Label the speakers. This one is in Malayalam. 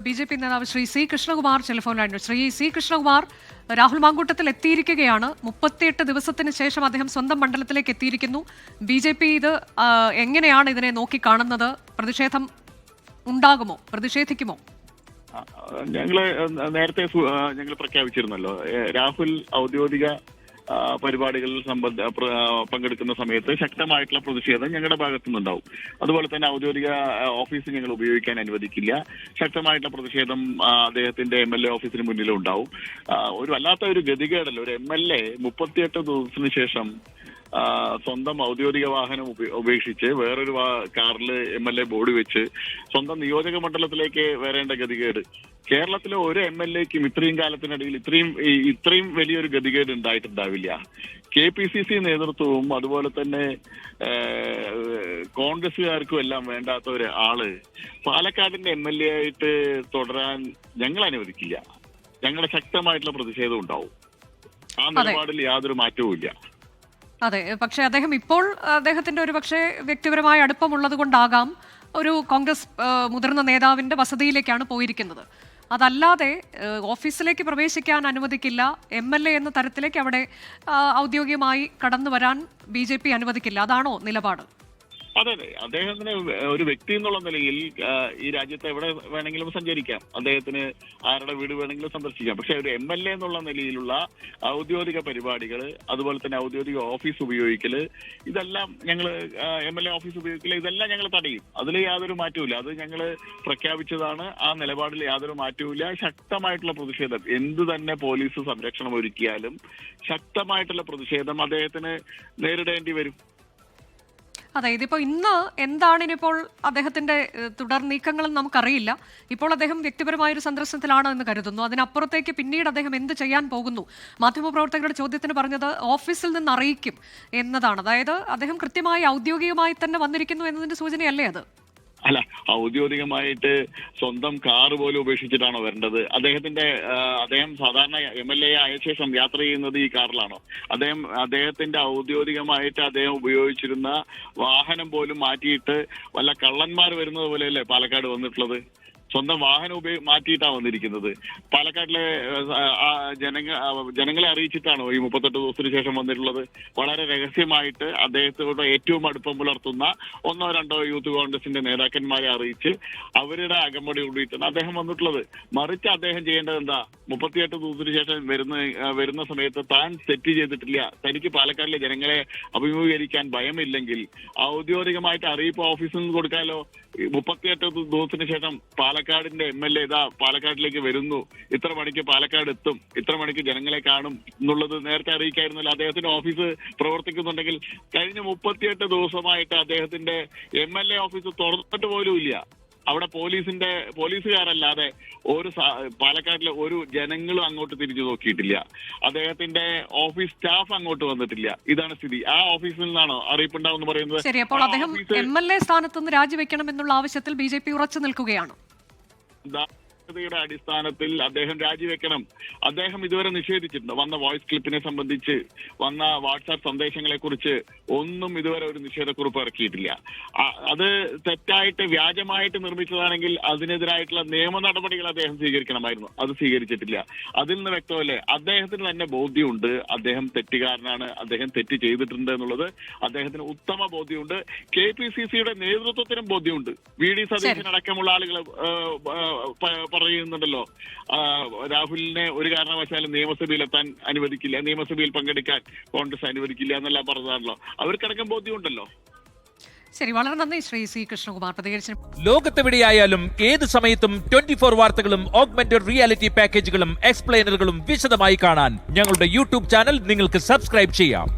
Speaker 1: ബി.ജെ.പി നേതാവ് ശ്രീ സി കൃഷ്ണകുമാർ ടെലിഫോണിലായിരുന്നു. ശ്രീ സി കൃഷ്ണകുമാർ രാഹുൽ മാങ്കൂട്ടത്തിൽ എത്തിയിരിക്കുകയാണ്. 38 ദിവസത്തിന് ശേഷം അദ്ദേഹം സ്വന്തം മണ്ഡലത്തിലേക്ക് എത്തിയിരിക്കുന്നു. ബി.ജെ.പി ഇത് എങ്ങനെയാണ് ഇതിനെ നോക്കിക്കാണുന്നത്? പ്രതിഷേധം ഉണ്ടാകുമോ? പ്രതിഷേധിക്കുമോ?
Speaker 2: ഞങ്ങള് നേരത്തെ ഞങ്ങൾ പ്രഖ്യാപിച്ചിരുന്നല്ലോ, രാഹുൽ ഔദ്യോഗിക പരിപാടികളിൽ പങ്കെടുക്കുന്ന സമയത്ത് ശക്തമായിട്ടുള്ള പ്രതിഷേധം ഞങ്ങളുടെ ഭാഗത്തുനിന്നുണ്ടാവും. അതുപോലെ തന്നെ ഔദ്യോഗിക ഓഫീസ് ഞങ്ങൾ ഉപയോഗിക്കാൻ അനുവദിക്കില്ല. ശക്തമായിട്ടുള്ള പ്രതിഷേധം അദ്ദേഹത്തിന്റെ MLA ഓഫീസിന് മുന്നിലും ഉണ്ടാവും. ഒരു വല്ലാത്ത ഒരു ഗതികേടല്ലോ, ഒരു MLA 38 ദിവസത്തിന് ശേഷം സ്വന്തം ഔദ്യോഗിക വാഹനം ഉപേക്ഷിച്ച് വേറൊരു കാറിൽ MLA ബോർഡ് വെച്ച് സ്വന്തം നിയോജക മണ്ഡലത്തിലേക്ക് വരേണ്ട ഗതികേട് കേരളത്തിലെ ഒരു MLAക്കും ഇത്രയും കാലത്തിനിടയിൽ ഇത്രയും വലിയൊരു ഗതികേട് ഉണ്ടായിട്ടുണ്ടാവില്ല. KPCC നേതൃത്വവും അതുപോലെ തന്നെ കോൺഗ്രസുകാർക്കും എല്ലാം വേണ്ടാത്ത ഒരാള് പാലക്കാടിന്റെ MLA ആയിട്ട് തുടരാൻ ഞങ്ങൾ അനുവദിക്കില്ല. ഞങ്ങളുടെ ശക്തമായിട്ടുള്ള പ്രതിഷേധം ഉണ്ടാവും. ആ നിലപാടിൽ യാതൊരു മാറ്റവും ഇല്ല.
Speaker 1: അതെ, പക്ഷെ അദ്ദേഹത്തിന്റെ ഒരു പക്ഷേ വ്യക്തിപരമായ അടുപ്പമുള്ളത് കൊണ്ടാകാം ഒരു കോൺഗ്രസ് മുതിർന്ന നേതാവിന്റെ വസതിയിലേക്കാണ് പോയിരിക്കുന്നത്. അതല്ലാതെ ഓഫീസിലേക്ക് പ്രവേശിക്കാൻ അനുവദിക്കില്ല, MLA എന്ന തരത്തിലേക്ക് അവിടെ ഔദ്യോഗികമായി കടന്നു വരാൻ BJP അനുവദിക്കില്ല. അതാണോ നിലപാട്?
Speaker 2: അതെ, അദ്ദേഹത്തിന് ഒരു വ്യക്തി എന്നുള്ള നിലയിൽ ഈ രാജ്യത്ത് എവിടെ വേണമെങ്കിലും സഞ്ചരിക്കാം, അദ്ദേഹത്തിന് ആരുടെ വീട് വേണമെങ്കിലും സന്ദർശിക്കാം. പക്ഷെ ഒരു MLA എന്നുള്ള നിലയിലുള്ള ഔദ്യോഗിക പരിപാടികൾ, അതുപോലെ തന്നെ ഔദ്യോഗിക ഓഫീസ് ഉപയോഗിക്കല്, ഇതെല്ലാം ഞങ്ങൾ MLA ഓഫീസ് ഉപയോഗിക്കല്, ഇതെല്ലാം ഞങ്ങൾ തടയും. അതിൽ യാതൊരു മാറ്റവും. അത് ഞങ്ങൾ പ്രഖ്യാപിച്ചതാണ്. ആ നിലപാടിൽ യാതൊരു മാറ്റവും. ശക്തമായിട്ടുള്ള പ്രതിഷേധം, എന്ത് തന്നെ പോലീസ് സംരക്ഷണം ഒരുക്കിയാലും ശക്തമായിട്ടുള്ള പ്രതിഷേധം അദ്ദേഹത്തിന് നേരിടേണ്ടി വരും.
Speaker 1: അതെ, ഇതിപ്പോ ഇന്ന് എന്താണ് ഇനിയിപ്പോൾ അദ്ദേഹത്തിന്റെ തുടർ നീക്കങ്ങളെന്ന് നമുക്കറിയില്ല. ഇപ്പോൾ അദ്ദേഹം വ്യക്തിപരമായൊരു സന്ദർശനത്തിലാണ് എന്ന് കരുതുന്നു. അതിനപ്പുറത്തേക്ക് പിന്നീട് അദ്ദേഹം എന്ത് ചെയ്യാൻ പോകുന്നു? മാധ്യമപ്രവർത്തകരുടെ ചോദ്യത്തിന് പറഞ്ഞത് ഓഫീസിൽ നിന്ന് അറിയിക്കും എന്നതാണ്. അതായത് അദ്ദേഹം കൃത്യമായി ഔദ്യോഗികമായി തന്നെ വന്നിരിക്കുന്നു എന്നതിന്റെ സൂചനയല്ലേ അത്?
Speaker 2: അല്ല, ഔദ്യോഗികമായിട്ട് സ്വന്തം കാറ് പോലും ഉപേക്ഷിച്ചിട്ടാണോ വരേണ്ടത്? അദ്ദേഹം സാധാരണ MLA ആയ ശേഷം യാത്ര ചെയ്യുന്നത് ഈ കാറിലാണോ? അദ്ദേഹത്തിന്റെ ഔദ്യോഗികമായിട്ട് അദ്ദേഹം ഉപയോഗിച്ചിരുന്ന വാഹനം പോലും മാറ്റിയിട്ട് വല്ല കള്ളന്മാർ വരുന്നത് പോലെയല്ലേ പാലക്കാട് വന്നിട്ടുള്ളത്? സ്വന്തം വാഹനം മാറ്റിയിട്ടാണ് വന്നിരിക്കുന്നത്. പാലക്കാട്ടിലെ ജനങ്ങളെ അറിയിച്ചിട്ടാണോ ഈ 38 ദിവസത്തിന് ശേഷം വന്നിട്ടുള്ളത്? വളരെ രഹസ്യമായിട്ട് അദ്ദേഹത്തോട് ഏറ്റവും അടുപ്പം പുലർത്തുന്ന 1-2 യൂത്ത് കോൺഗ്രസിന്റെ നേതാക്കന്മാരെ അറിയിച്ച് അവരുടെ അകമ്പടി കൂടിയിട്ടാണ് അദ്ദേഹം വന്നിട്ടുള്ളത്. മറിച്ച് അദ്ദേഹം ചെയ്യേണ്ടത് എന്താ? 38 ദിവസത്തിന് ശേഷം വരുന്ന സമയത്ത് താൻ തെറ്റ് ചെയ്തിട്ടില്ല, തനിക്ക് പാലക്കാടിലെ ജനങ്ങളെ അഭിമുഖീകരിക്കാൻ ഭയമില്ലെങ്കിൽ ഔദ്യോഗികമായിട്ട് അറിയിപ്പ് ഓഫീസിൽ നിന്ന് കൊടുക്കാമല്ലോ. 38 ദിവസത്തിന് ശേഷം പാലക്കാടിന്റെ MLA ഇതാ പാലക്കാട്ടിലേക്ക് വരുന്നു, ഇത്ര മണിക്ക് പാലക്കാട് എത്തും, ഇത്ര മണിക്ക് ജനങ്ങളെ കാണും എന്നുള്ളത് നേരത്തെ അറിയിക്കായിരുന്നല്ലോ. അദ്ദേഹത്തിന്റെ ഓഫീസ് പ്രവർത്തിക്കുന്നുണ്ടെങ്കിൽ കഴിഞ്ഞ 38 ദിവസമായിട്ട് അദ്ദേഹത്തിന്റെ MLA ഓഫീസ് തുറന്നിട്ട് പോലും ഇല്ല. അവിടെ പോലീസുകാരല്ലാതെ പാലക്കാട്ടിലെ ഒരു ജനങ്ങളും അങ്ങോട്ട് തിരിഞ്ഞു നോക്കിയിട്ടില്ല. അദ്ദേഹത്തിന്റെ ഓഫീസ് സ്റ്റാഫ് അങ്ങോട്ട് വന്നിട്ടില്ല. ഇതാണ് സ്ഥിതി. ആ ഓഫീസിൽ നിന്നാണോ അറിയിപ്പുണ്ടാവും പറയുന്നത്?
Speaker 1: ശരി, അപ്പോൾ അദ്ദേഹം MLA സ്ഥാനത്തുനിന്ന് രാജിവെക്കണം എന്നുള്ള ആവശ്യത്തിൽ BJP ഉറച്ചു നിൽക്കുകയാണ്.
Speaker 2: യുടെ അടിസ്ഥാനത്തിൽ അദ്ദേഹം രാജിവെക്കണം. അദ്ദേഹം ഇതുവരെ നിഷേധിച്ചിട്ടുണ്ട്. വന്ന വോയിസ് ക്ലിപ്പിനെ സംബന്ധിച്ച്, വന്ന വാട്സാപ്പ് സന്ദേശങ്ങളെ കുറിച്ച് ഒന്നും ഇതുവരെ ഒരു നിഷേധക്കുറിപ്പ് ഇറക്കിയിട്ടില്ല. അത് തെറ്റായിട്ട് വ്യാജമായിട്ട് നിർമ്മിച്ചതാണെങ്കിൽ അതിനെതിരായിട്ടുള്ള നിയമ നടപടികൾ അദ്ദേഹം സ്വീകരിക്കണമായിരുന്നു. അത് സ്വീകരിച്ചിട്ടില്ല. അതിൽ നിന്ന് വ്യക്തമല്ലേ, അദ്ദേഹത്തിന് തന്നെ ബോധ്യമുണ്ട് അദ്ദേഹം തെറ്റുകാരനാണ്, അദ്ദേഹം തെറ്റ് ചെയ്തിട്ടുണ്ട് എന്നുള്ളത് അദ്ദേഹത്തിന് ഉത്തമ ബോധ്യമുണ്ട്. KPCCയുടെ നേതൃത്വത്തിനും ബോധ്യമുണ്ട്. VD സതീശനടക്കമുള്ള ആളുകൾ പറയുന്നുണ്ടല്ലോ, രാഹുലിനെ ഒരു കാരണവശാലും നിയമസഭയിൽ എത്താൻ അനുവദിക്കില്ല, നിയമസഭയിൽ പങ്കെടുക്കാൻ കോൺഗ്രസ് അനുവദിക്കില്ല എന്നെല്ലാം പറഞ്ഞതാണല്ലോ. അവർക്കടക്കം ബോധ്യമുണ്ടല്ലോ.
Speaker 1: ശരി, വളരെ നന്ദി ശ്രീ സി കൃഷ്ണകുമാർ പ്രതികരിച്ചു.
Speaker 3: ലോകത്തെവിടെയായാലും ഏത് സമയത്തും 24 വാർത്തകളും ഓഗ്മെന്റഡ് റിയാലിറ്റി പാക്കേജുകളും എക്സ്പ്ലെയിനറുകളും വിശദമായി കാണാൻ ഞങ്ങളുടെ YouTube ചാനൽ നിങ്ങൾക്ക് സബ്സ്ക്രൈബ് ചെയ്യാം.